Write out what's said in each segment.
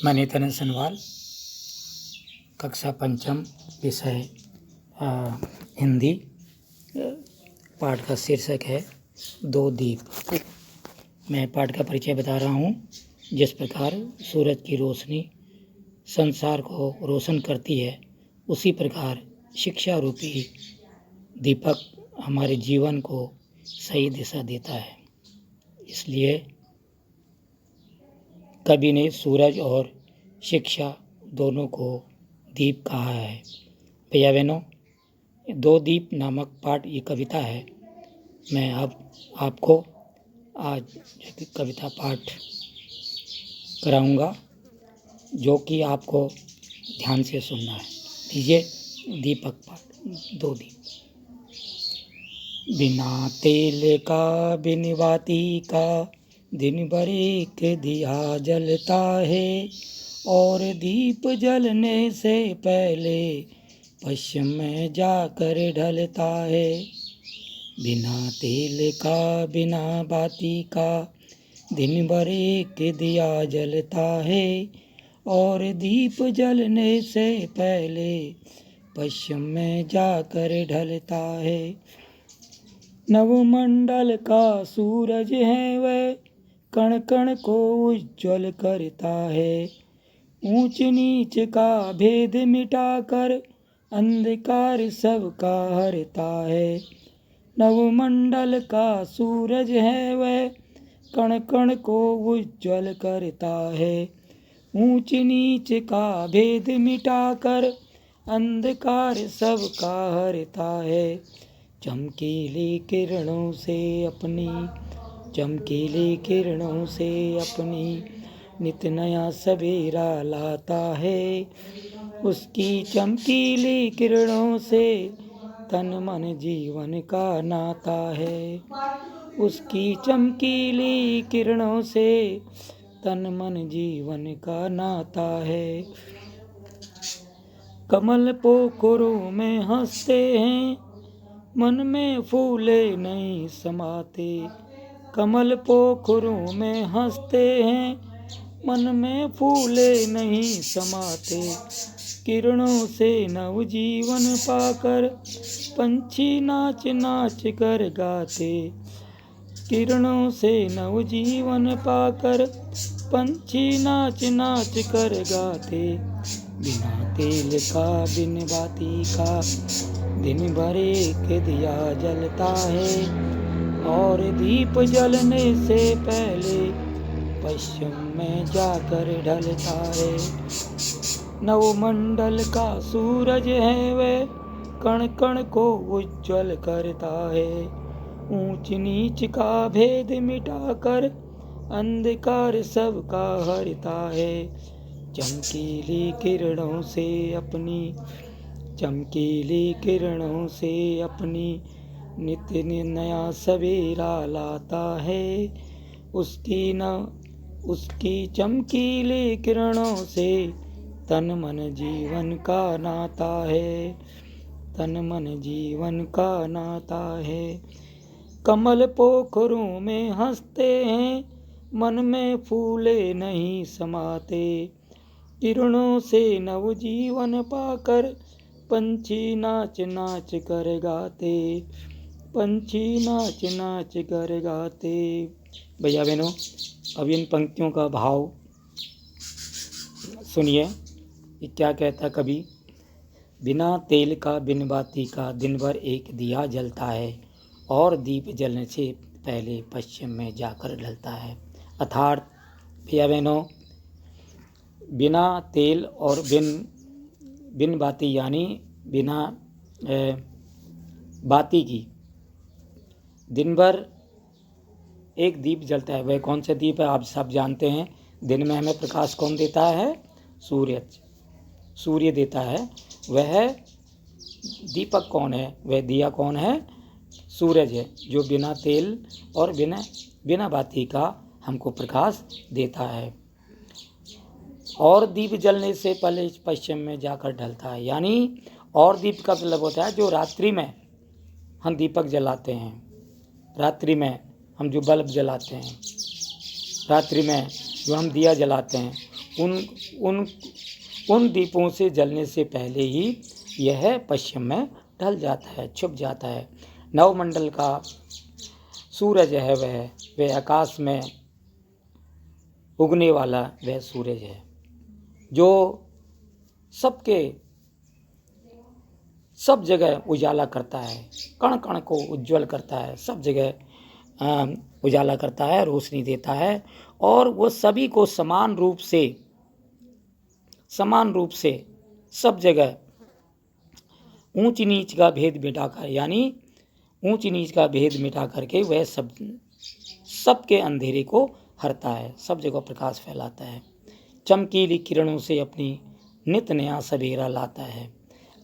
मैं नितिन सनवाल, कक्षा पंचम, विषय हिंदी। पाठ का शीर्षक है दो दीप। मैं पाठ का परिचय बता रहा हूँ। जिस प्रकार सूरज की रोशनी संसार को रोशन करती है, उसी प्रकार शिक्षा रूपी दीपक हमारे जीवन को सही दिशा देता है। इसलिए कवि ने सूरज और शिक्षा दोनों को दीप कहा है। भैया बहनों, दो दीप नामक पाठ ये कविता है। मैं अब आपको आज कविता पाठ कराऊंगा, जो कि आपको ध्यान से सुनना है। लीजिए दीपक पाठ। दो दीप। बिना तेल का बिन बाती का दिन भर एक दिया जलता है, और दीप जलने से पहले पश्चिम में जाकर ढलता है। बिना तेल का बिना बाती का दिन भर एक दिया जलता है, और दीप जलने से पहले पश्चिम में जाकर ढलता है। नवमंडल का सूरज है वह, कण कण को उज्ज्वल करता है। ऊंच नीच का भेद मिटाकर अंधकार सबका हरता है। नवमंडल का सूरज है वह, कण कण को उज्ज्वल करता है। ऊंच नीच का भेद मिटाकर अंधकार सबका हरता है। चमकीली किरणों से अपनी नित नया सवेरा लाता है। उसकी चमकीली किरणों से तन मन जीवन का नाता है। उसकी चमकीली किरणों से तन मन जीवन का नाता है। कमल पोखरों में हंसते हैं, मन में फूले नहीं समाते। कमल पोखरों में हंसते हैं, मन में फूले नहीं समाते। किरणों से नव जीवन पाकर पंछी नाच नाच कर गाते। किरणों से नव जीवन पाकर पंछी नाच नाच कर गाते। बिना तेल का बिन बाती का दिन भर एक दिया जलता है, और दीप जलने से पहले पश्चिम में जाकर ढलता है। नवमंडल का सूरज है वह, कण कण को उज्ज्वल करता है। ऊंच नीच का भेद मिटाकर अंधकार सबका हरता है। चमकीली किरणों से अपनी नित्य नया सवेरा लाता है। उसकी चमकीली किरणों से तन मन जीवन का नाता है। कमल पोखरों में हंसते हैं, मन में फूले नहीं समाते। किरणों से नव जीवन पाकर पंछी नाच नाच कर गाते। भैया बहनों, अब इन पंक्तियों का भाव सुनिए कि क्या कहता कवि। बिना तेल का बिन बाती का दिन भर एक दिया जलता है, और दीप जलने से पहले पश्चिम में जाकर ढलता है। अर्थात भैया बहनों, बिना तेल और बिन बाती यानी बिना बाती की दिन भर एक दीप जलता है। वह कौन सा दीप है आप सब जानते हैं। दिन में हमें प्रकाश कौन देता है? सूर्य देता है। वह दीपक कौन है? वह दिया कौन है? सूरज है, जो बिना तेल और बिना बाती का हमको प्रकाश देता है। और दीप जलने से पहले पश्चिम में जाकर ढलता है, यानी और दीप का मतलब होता है जो रात्रि में हम दीपक जलाते हैं। रात्रि में हम जो बल्ब जलाते हैं, रात्रि में जो हम दिया जलाते हैं, उन उन उन दीपों से जलने से पहले ही यह पश्चिम में ढल जाता है, छुप जाता है। नवमंडल का सूरज है वह आकाश में उगने वाला वह सूरज है जो सब जगह उजाला करता है, कण कण को उज्जवल करता है, सब जगह उजाला करता है, रोशनी देता है। और वो सभी को समान रूप से सब जगह ऊंच नीच का भेद मिटाकर, यानी ऊंच नीच का भेद मिटा करके वह सबके अंधेरे को हरता है, सब जगह प्रकाश फैलाता है। चमकीली किरणों से अपनी नित नया सवेरा लाता है,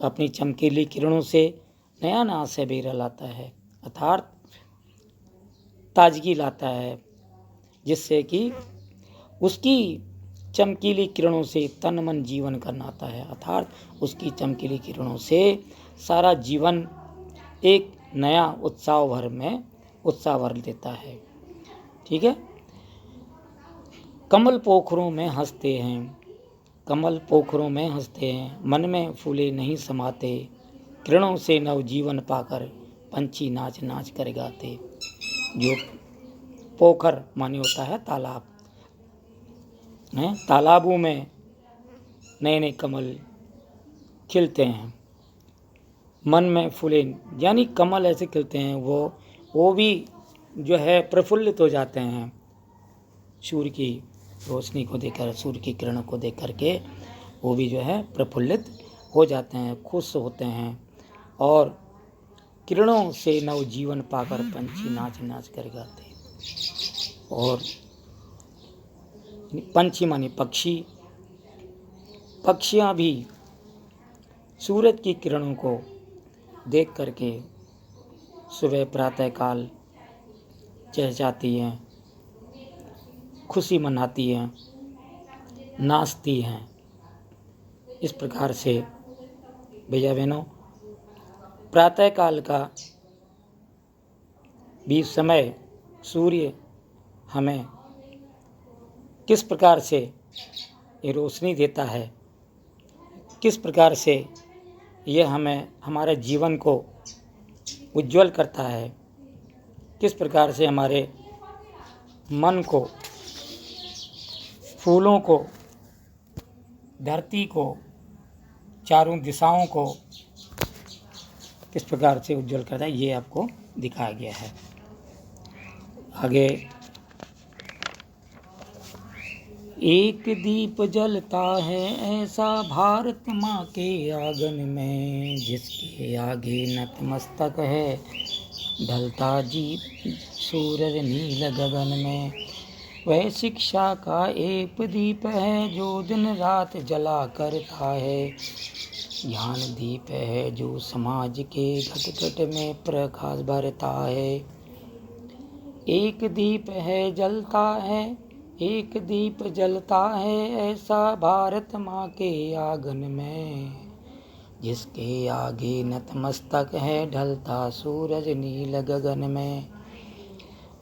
अपनी चमकीली किरणों से नया सवेरा लाता है, अर्थात ताजगी लाता है, जिससे कि उसकी चमकीली किरणों से तन मन जीवन करनाता है, अर्थात उसकी चमकीली किरणों से सारा जीवन एक नया उत्साह भर देता है। ठीक है। कमल पोखरों में हंसते हैं, मन में फूले नहीं समाते, किरणों से नव जीवन पाकर पंछी नाच नाच कर गाते। जो पोखर माने होता है तालाब, तालाबों में नए नए कमल खिलते हैं, मन में फूले यानी कमल ऐसे खिलते हैं, वो भी जो है प्रफुल्लित हो जाते हैं सूर्य की रोशनी को देखकर, सूर्य की किरण को देख करके वो भी जो है प्रफुल्लित हो जाते हैं, खुश होते हैं। और किरणों से नव जीवन पाकर पंछी नाच नाच कर गाते। और पंछी माने पक्षियाँ भी सूरज की किरणों को देख करके सुबह प्रातःकाल चहचहाती हैं, खुशी मनाती हैं, नाचती हैं। इस प्रकार से भैया बहनों, प्रातःकाल का भी समय सूर्य हमें किस प्रकार से ये रोशनी देता है, किस प्रकार से यह हमें हमारे जीवन को उज्जवल करता है, किस प्रकार से हमारे मन को, फूलों को, धरती को, चारों दिशाओं को किस प्रकार से उज्जवल करता है, ये आपको दिखाया गया है। आगे, एक दीप जलता है ऐसा भारत माँ के आंगन में, जिसके आगे नतमस्तक है ढलता सूरज नील गगन में। वह शिक्षा का एक दीप है जो दिन रात जला करता है, ज्ञान दीप है जो समाज के घट घट में प्रकाश भरता है। एक दीप जलता है ऐसा भारत माँ के आंगन में, जिसके आगे नतमस्तक है ढलता सूरज नील गगन में।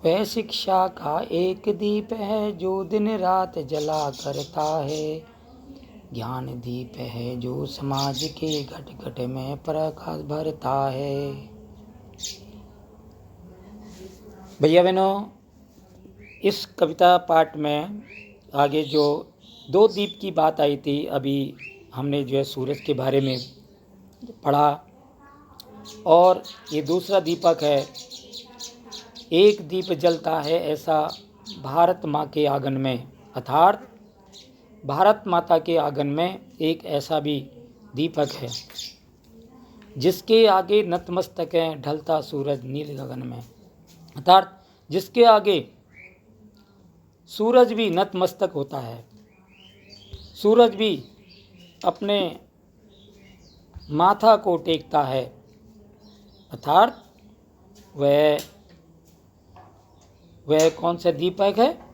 वह शिक्षा का एक दीप है जो दिन रात जला करता है, ज्ञान दीप है जो समाज के घट घट में प्रकाश भरता है। भैया बहनों, इस कविता पाठ में आगे जो दो दीप की बात आई थी, अभी हमने जो है सूरज के बारे में पढ़ा, और ये दूसरा दीपक है, एक दीप जलता है ऐसा भारत माँ के आंगन में, अर्थात भारत माता के आंगन में एक ऐसा भी दीपक है जिसके आगे नतमस्तक है ढलता सूरज नील गगन में, अर्थात जिसके आगे सूरज भी नतमस्तक होता है, सूरज भी अपने माथा को टेकता है, अर्थात वह कौन सा दीपक है?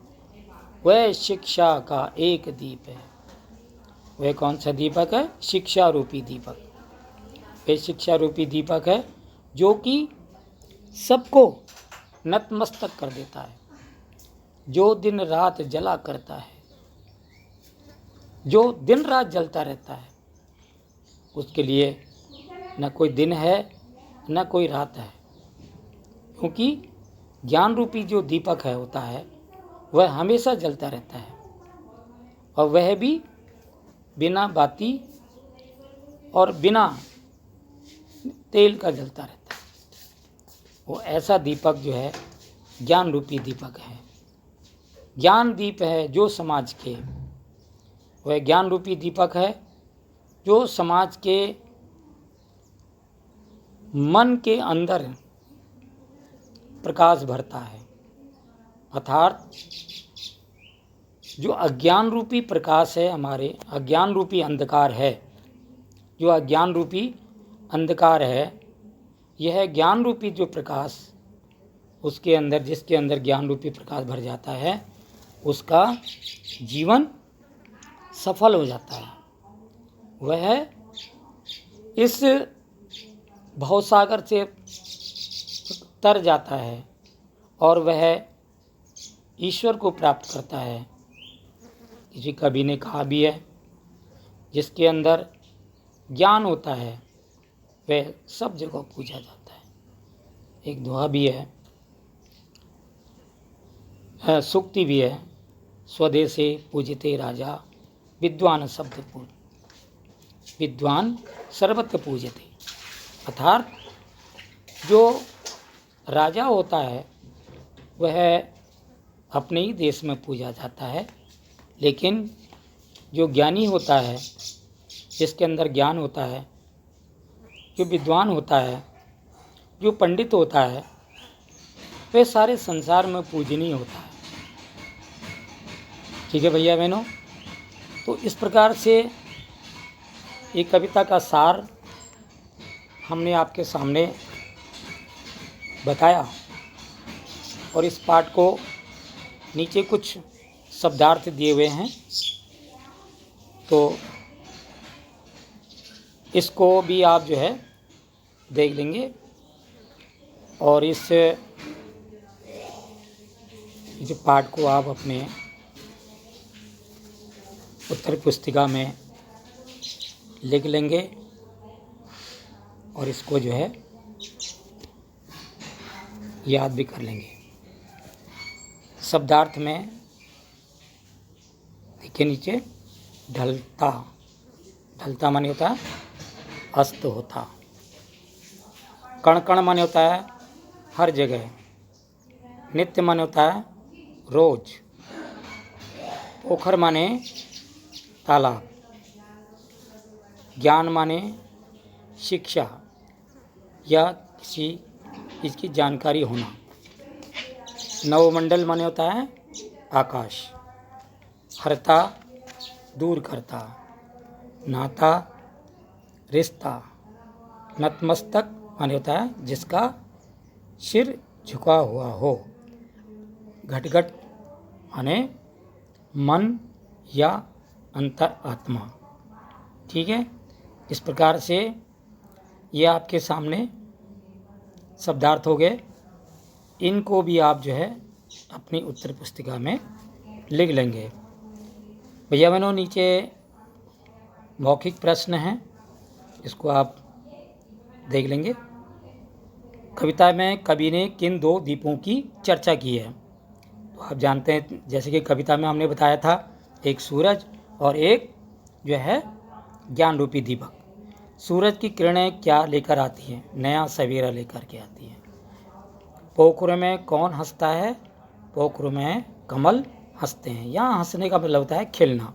वह शिक्षा का एक दीप है। वह कौन सा दीपक है? शिक्षा रूपी दीपक। वह शिक्षा रूपी दीपक है जो कि सबको नतमस्तक कर देता है, जो दिन रात जला करता है, जो दिन रात जलता रहता है, उसके लिए न कोई दिन है न कोई रात है, क्योंकि ज्ञान रूपी जो दीपक है होता है वह हमेशा जलता रहता है, और वह भी बिना बाती और बिना तेल का जलता रहता है। वो ऐसा दीपक जो है ज्ञान रूपी दीपक है, ज्ञान दीप है जो समाज के, वह ज्ञान रूपी दीपक है जो समाज के मन के अंदर प्रकाश भरता है। अर्थात जो अज्ञान रूपी प्रकाश है, हमारे अज्ञान रूपी अंधकार है, जो अज्ञान रूपी अंधकार है, यह ज्ञान रूपी जो प्रकाश उसके अंदर, जिसके अंदर ज्ञान रूपी प्रकाश भर जाता है, उसका जीवन सफल हो जाता है। वह इस भवसागर से तर जाता है और वह ईश्वर को प्राप्त करता है। किसी कवि ने कहा भी है, जिसके अंदर ज्ञान होता है वह सब जगह पूजा जाता है। एक दोहा भी है, सूक्ति भी है, स्वदेशे पूजिते राजा विद्वान शब्दपूर्ण, विद्वान सर्वत्र पूजते। अर्थात जो राजा होता है वह अपने ही देश में पूजा जाता है, लेकिन जो ज्ञानी होता है, जिसके अंदर ज्ञान होता है, जो विद्वान होता है, जो पंडित होता है, वह सारे संसार में पूजनीय होता है। ठीक है भैया बहनों, तो इस प्रकार से एक कविता का सार हमने आपके सामने बताया, और इस पाठ को नीचे कुछ शब्दार्थ दिए हुए हैं, तो इसको भी आप जो है देख लेंगे, और इस पाठ को आप अपने उत्तर पुस्तिका में लिख लेंगे, और इसको जो है याद भी कर लेंगे। शब्दार्थ में देखिए नीचे, ढलता, ढलता माने होता है अस्त होता, कण कण माने होता है हर जगह, नित्य माने होता है रोज, पोखर माने तालाब, ज्ञान माने शिक्षा या किसी इसकी जानकारी होना, नवमंडल माने होता है आकाश, हरता दूर करता, नाता रिश्ता, नतमस्तक माने होता है जिसका सिर झुका हुआ हो, घटघट माने मन या अंतर आत्मा। ठीक है, इस प्रकार से ये आपके सामने शब्दार्थ हो गए। इनको भी आप जो है अपनी उत्तर पुस्तिका में लिख लेंगे। भैया बहनों, नीचे मौखिक प्रश्न हैं, इसको आप देख लेंगे। कविता में कवि ने किन दो दीपों की चर्चा की है? तो आप जानते हैं, जैसे कि कविता में हमने बताया था, एक सूरज और एक जो है ज्ञान रूपी दीपक। सूरज की किरणें क्या लेकर आती हैं? नया सवेरा लेकर के आती हैं। पोखर में कौन हंसता है? पोखर में कमल हंसते हैं। यहाँ हंसने का मतलब होता है खिलना।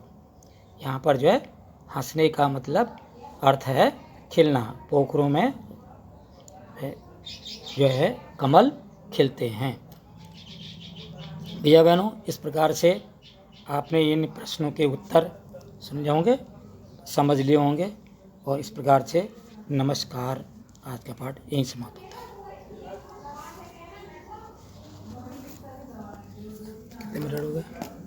यहाँ पर जो है हंसने का मतलब अर्थ है खिलना। पोखरों में जो है कमल खिलते हैं। भैया बहनों, इस प्रकार से आपने इन प्रश्नों के उत्तर समझे होंगे, समझ लिए होंगे, और इस प्रकार से नमस्कार। आज का पाठ यहीं समाप्त होता है। कितने मिनट हो गए?